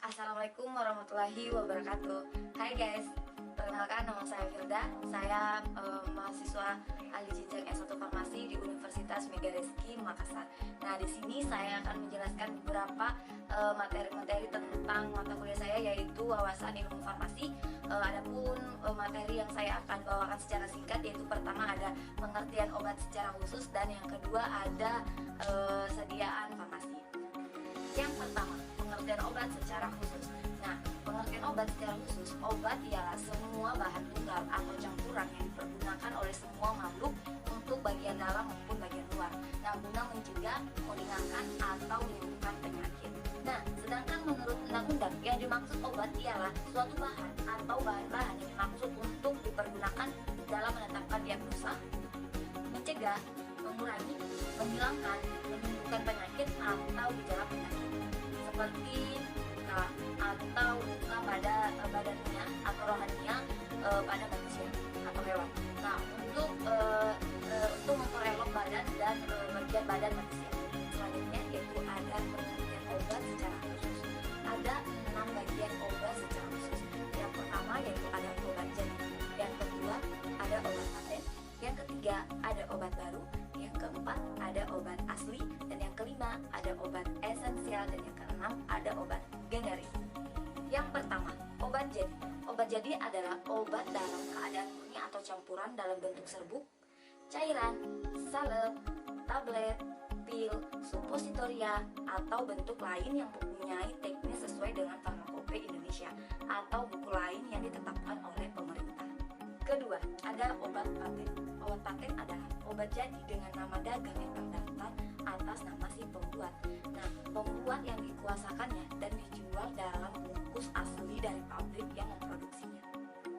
Assalamualaikum warahmatullahi wabarakatuh. Hai guys, perkenalkan nama saya Firda. Saya mahasiswa ahli jenjang S1 Farmasi di Universitas Megarizky Makassar. Nah, di sini saya akan menjelaskan beberapa materi-materi tentang mata kuliah saya, yaitu wawasan ilmu farmasi. Adapun materi yang saya akan bawakan secara singkat, yaitu pertama ada pengertian obat secara khusus, dan yang kedua ada sediaan farmasi. Yang pertama, pengertian obat secara khusus. Nah, pengertian obat secara khusus, obat ialah semua bahan tunggal atau campuran yang dipergunakan oleh semua makhluk untuk bagian dalam maupun bagian luar. Nah, guna mencegah, meringankan, atau menyembuhkan penyakit. Nah, sedangkan menurut undang-undang, yang dimaksud obat ialah suatu bahan atau bahan-bahan yang dimaksud untuk dipergunakan dalam menetapkan diagnosa, mencegah, mengurangi, menghilangkan, menyembuhkan penyakit atau gejala penyakit, seperti luka atau luka pada badannya atau rohaninya pada manusia atau hewan. Nah, untuk memperelok badan dan bagian badan manusia. Selanjutnya yaitu ada pengertian obat secara khusus. Ada 6 bagian obat secara khusus. Yang pertama yaitu ada obat jadi. Yang kedua ada obat paten. Yang ketiga ada obat baru. Yang keempat ada obat asli, dan yang kelima ada obat esensial, dan yang keenam ada obat generik. Yang pertama, obat jadi. Obat jadi adalah obat dalam keadaan murni atau campuran dalam bentuk serbuk, cairan, salep, tablet, pil, suppositoria, atau bentuk lain yang mempunyai teknis sesuai dengan Farmakope Indonesia atau buku lain yang ditetapkan oleh pemerintah. Kedua, ada obat paten. Obat paten adalah obat jadi dengan nama dagang yang terdaftar atas nama si pembuat. Nah, pembuat yang dikuasakannya dan dijual dalam bungkus asli dari pabrik yang memproduksinya.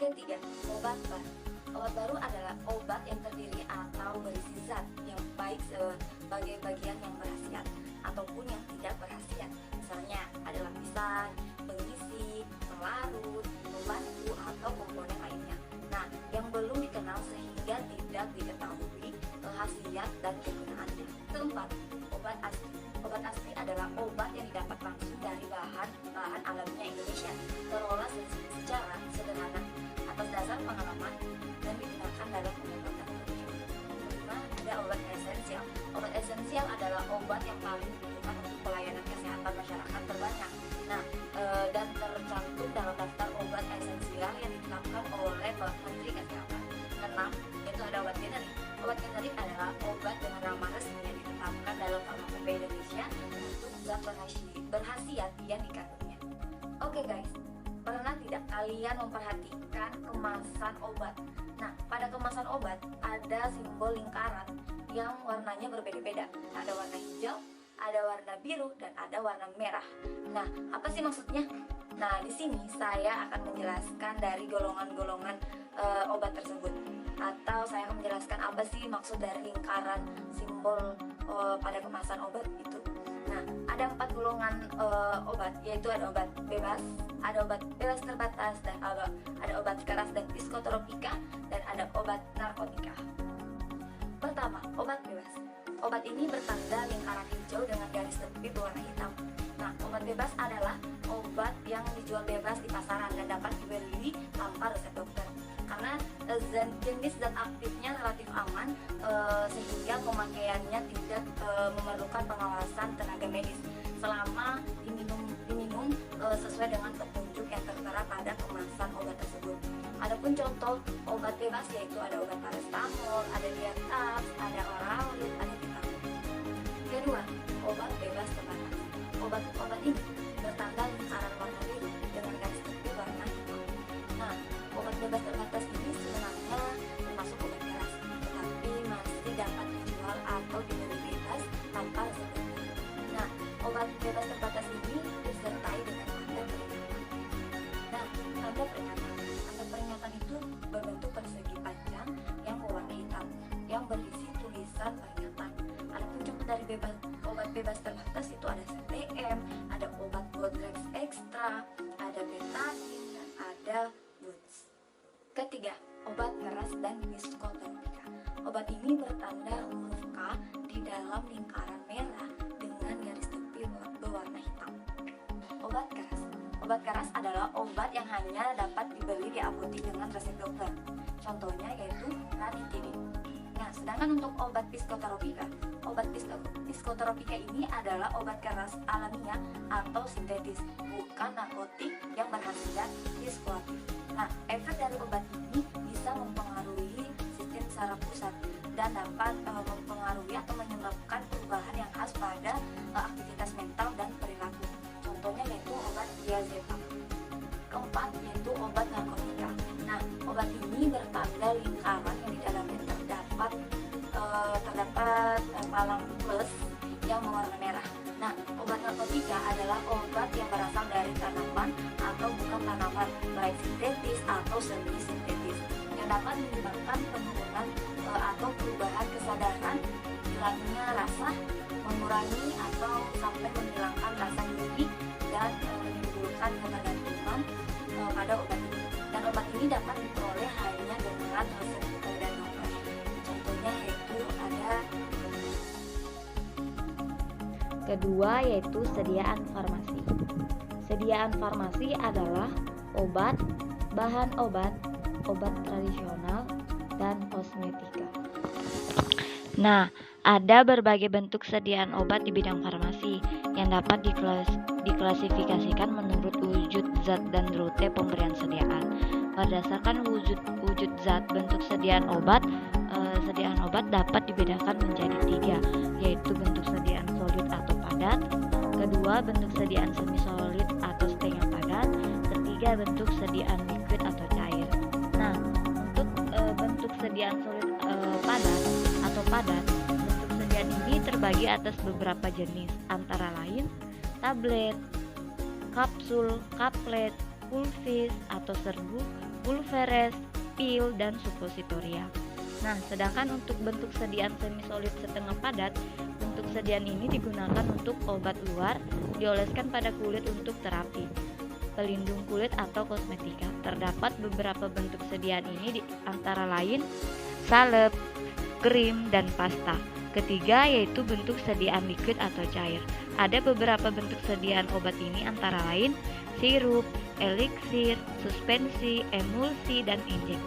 Ketiga, obat baru. Obat baru adalah obat yang terdiri atau berisi zat yang baik sebagai bagian yang berkhasiat ataupun yang tidak berkhasiat. Misalnya ada lapisan, pengisi, pelarut, pembantu, atau komponen lainnya. Nah, yang belum dikenal sehingga tidak diketahui khasiat dan kegunaannya. Keempat, obat asli. Obat asli adalah obat yang didapat langsung dari bahan alaminya Indonesia, terolah secara sederhana atas dasar pengalaman dan digunakan dalam pengobatan. Kelima, ada obat esensial. Obat esensial adalah obat yang paling dibutuhkan untuk pelayanan kesehatan masyarakat terbanyak. Nah, dan tercantum dalam daftar obat esensial yang ditetapkan oleh Menteri Kesehatan. Keenam, yaitu ada obat generik. Obat generik adalah obat dengan nama resmi yang ditetapkan dalam Farmakope Indonesia untuk zat berkhasiat yang dikandungnya. Oke guys, pernah tidak kalian memperhatikan kemasan obat? Nah, pada kemasan obat ada simbol lingkaran yang warnanya berbeda-beda. Ada warna hijau, ada warna biru, dan ada warna merah. Nah, apa sih maksudnya? Nah, di sini saya akan menjelaskan dari golongan-golongan obat tersebut, atau saya akan menjelaskan apa sih maksud dari lingkaran simbol pada kemasan obat itu. Nah, ada 4 golongan obat, yaitu ada obat bebas, ada obat bebas terbatas, dan ada obat keras dan psikotropika, dan ada obat narkotika. Pertama, obat bebas. Obat ini bertanda lingkaran hijau dengan garis tepi berwarna hitam. Nah, obat bebas adalah obat yang dijual bebas di pasaran dan dapat dibeli tanpa resep dokter. Karena jenis zat aktifnya relatif aman, sehingga pemakaiannya tidak memerlukan pengawasan tenaga medis selama diminum sesuai dengan petunjuk yang tertera pada kemasan obat tersebut. Adapun contoh obat bebas yaitu ada obat paracetamol, ada diatabs, ada oralit, ada vitamin. Kedua, obat bebas terbatas. Obat ini bertanda lingkaran warna biru dengan garis tepi warna hitam. Nah, obat bebas terbatas ini sebenarnya termasuk obat keras, tetapi masih dapat dijual atau dibeli bebas tanpa resep dokter. Nah, obat bebas terbatas ini disertai dengan tanda peringatan. Nah, tanda peringatan itu berbentuk persegi panjang yang berwarna hitam yang berisi tulisan peringatan. Adapun contoh dari obat bebas terbatas itu ada CTM, ada obat Bodrex Extra, ada betadine, dan ada Boots. Ketiga, obat keras dan psikotropika. Obat ini bertanda huruf K di dalam lingkaran merah dengan garis tepi berwarna hitam. Obat keras. Obat keras adalah obat yang hanya dapat dibeli di apotek dengan resep dokter. Contohnya yaitu ranitidin. Nah, sedangkan untuk obat psikotropika, ini adalah obat keras alamiah atau sintetis, bukan narkotik yang berkhasiat psikoaktif. Nah, efek dari obat ini bisa mempengaruhi sistem saraf pusat dan dapat mempengaruhi atau menyebabkan perubahan yang khas pada aktivitas mental dan perilaku. Contohnya yaitu obat diazepam. Keempat yaitu obat narkotika. Nah, obat ini bertanda lingkaran yang di dalamnya terdapat palang plus yang berwarna merah. Nah, obat narkotika adalah obat yang berasal dari tanaman atau bukan tanaman, baik sintetis atau semi sintetis, yang dapat menyebabkan penurunan atau perubahan kesadaran, hilangnya rasa, mengurangi atau sampai menghilangkan rasa nyeri dan menimbulkan ketergantungan pada obat ini. Dan obat ini dapat diperoleh hanya dengan resep dan dokter. Contohnya yaitu ada kedua yaitu sediaan farmasi. Sediaan farmasi adalah obat, bahan obat, obat tradisional, dan kosmetika. Nah, ada berbagai bentuk sediaan obat di bidang farmasi yang dapat diklasifikasikan menurut wujud zat dan rute pemberian sediaan. Berdasarkan wujud zat bentuk sediaan obat dapat dibedakan menjadi 3, yaitu bentuk sediaan solid atau padat, kedua bentuk sediaan semi solid atau setengah padat, ketiga bentuk sediaan liquid atau cair. Nah, untuk bentuk sediaan solid padat, bentuk sediaan ini terbagi atas beberapa jenis, antara lain tablet, kapsul, kaplet, pulvis atau serbuk, pulveres, pil, dan suppositoria. Nah, sedangkan untuk bentuk sediaan semi-solid setengah padat, bentuk sediaan ini digunakan untuk obat luar, dioleskan pada kulit untuk terapi, pelindung kulit atau kosmetika. Terdapat beberapa bentuk sediaan ini antara lain salep, krim, dan pasta. Ketiga yaitu bentuk sediaan liquid atau cair. Ada beberapa bentuk sediaan obat ini antara lain sirup, eliksir, suspensi, emulsi, dan injek.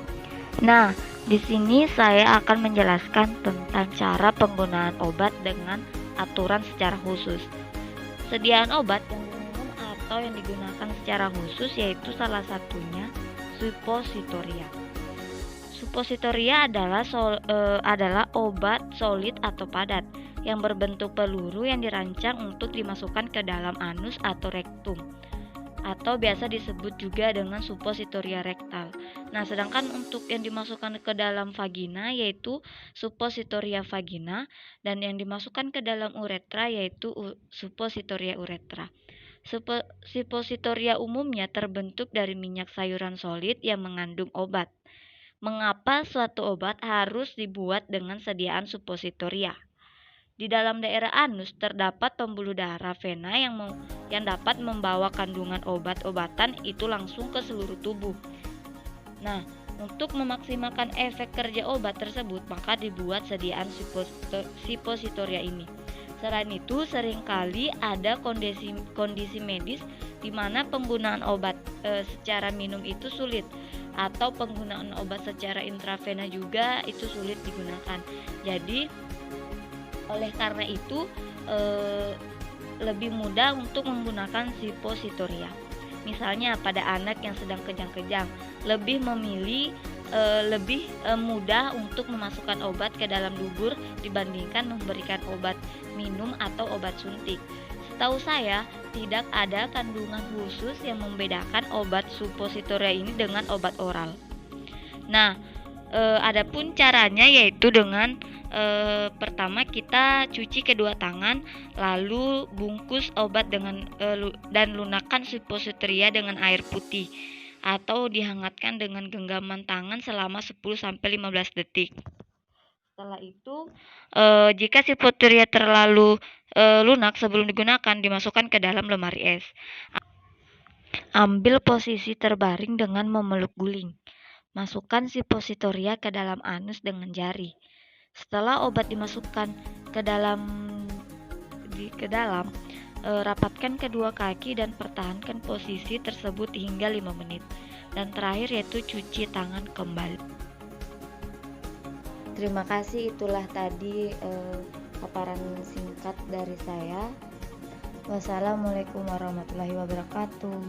Nah, di sini saya akan menjelaskan tentang cara penggunaan obat dengan aturan secara khusus. Sediaan obat yang diminum atau yang digunakan secara khusus yaitu salah satunya suppositoria. Suppositoria adalah obat solid atau padat yang berbentuk peluru yang dirancang untuk dimasukkan ke dalam anus atau rektum, atau biasa disebut juga dengan suppositoria rektal. Nah, sedangkan untuk yang dimasukkan ke dalam vagina yaitu suppositoria vagina, dan yang dimasukkan ke dalam uretra yaitu suppositoria uretra. Suppositoria umumnya terbentuk dari minyak sayuran solid yang mengandung obat. Mengapa suatu obat harus dibuat dengan sediaan suppositoria? Di dalam daerah anus terdapat pembuluh darah vena yang dapat membawa kandungan obat-obatan itu langsung ke seluruh tubuh. Nah, untuk memaksimalkan efek kerja obat tersebut, maka dibuat sediaan suppositoria ini. Selain itu, seringkali ada kondisi medis di mana penggunaan obat secara minum itu sulit, atau penggunaan obat secara intravena juga itu sulit digunakan. Jadi oleh karena itu lebih mudah untuk menggunakan suppositoria. Misalnya pada anak yang sedang kejang-kejang, lebih mudah untuk memasukkan obat ke dalam dubur dibandingkan memberikan obat minum atau obat suntik. Setahu saya, tidak ada kandungan khusus yang membedakan obat suppositoria ini dengan obat oral. Nah, adapun caranya yaitu dengan pertama kita cuci kedua tangan, lalu bungkus obat dan lunakkan suppositoria dengan air putih atau dihangatkan dengan genggaman tangan selama 10-15 detik. Setelah itu, jika suppositoria terlalu lunak sebelum digunakan, dimasukkan ke dalam lemari es. Ambil posisi terbaring dengan memeluk guling. Masukkan suppositoria ke dalam anus dengan jari. Setelah obat dimasukkan ke dalam rapatkan kedua kaki dan pertahankan posisi tersebut hingga 5 menit. Dan terakhir yaitu cuci tangan kembali. Terima kasih, itulah tadi paparan singkat dari saya. Wassalamualaikum warahmatullahi wabarakatuh.